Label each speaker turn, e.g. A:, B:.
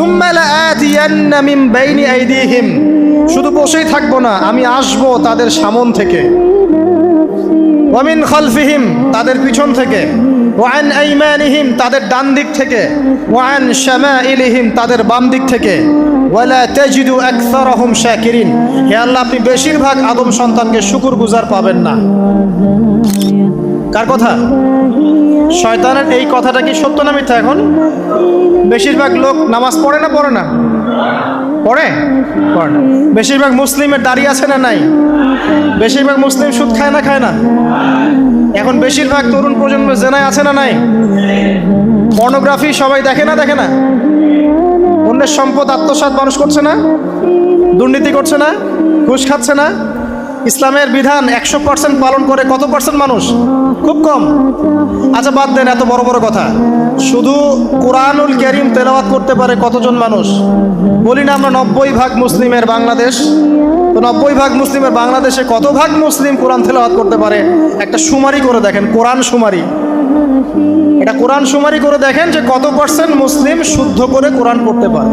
A: সুম্মা লাআতিয়ান্না মিন বাইনি আইদিহিম, শুধু বসেই থাকবো না, আমি আসবো তাদের সামন থেকে, ওয়া মিন খালফিহিম, তাদের পিছন থেকে, ওয়া আন আইমানিহিম, তাদের ডান দিক থেকে, ওয়া আন শামাইলিহিম, তাদের বাম দিক থেকে, ওয়ালা তাজিদু আকসারাহুম শাকিরিন, হে আল্লাহ আপনি বেশিরভাগ আদম সন্তানকে শুকরগুজার পাবেন না। কার কথা? শয়তানের এই কথাটা কি সত্য না মিথ্যা? এখন বেশিরভাগ লোক নামাজ পড়ে না পড়ে না? পড়ে পড়ে না। বেশিরভাগ মুসলিমের দাড়ি আছে না নাই? বেশিরভাগ মুসলিম সুদ খায় না খায় না? এখন বেশিরভাগ তরুণ প্রজন্ম জেনায় আছে না নাই? পর্নোগ্রাফি সবাই দেখে না দেখে না? অন্যের সম্পদ আত্মসাৎ মানুষ করছে না? দুর্নীতি করছে না? ঘুষ খাচ্ছে না? ইসলামের বিধান 100% পালন করে কত পার্সেন্ট মানুষ? খুব কম। আচ্ছা বাদ দেন এত বড় বড় কথা, শুধু কোরআনুল কারীম তেলাওয়াত করতে পারে কতজন মানুষ? বলি না আমরা 90% মুসলিমের বাংলাদেশ, তো 90% মুসলিমের বাংলাদেশে কত ভাগ মুসলিম কোরআন তেলাওয়াত করতে পারে? একটা শুমারি করে দেখেন, কোরআন শুমারি, এটা কোরআন শুমারি করে দেখেন যে কত পার্সেন্ট মুসলিম শুদ্ধ করে কোরআন পড়তে পারে।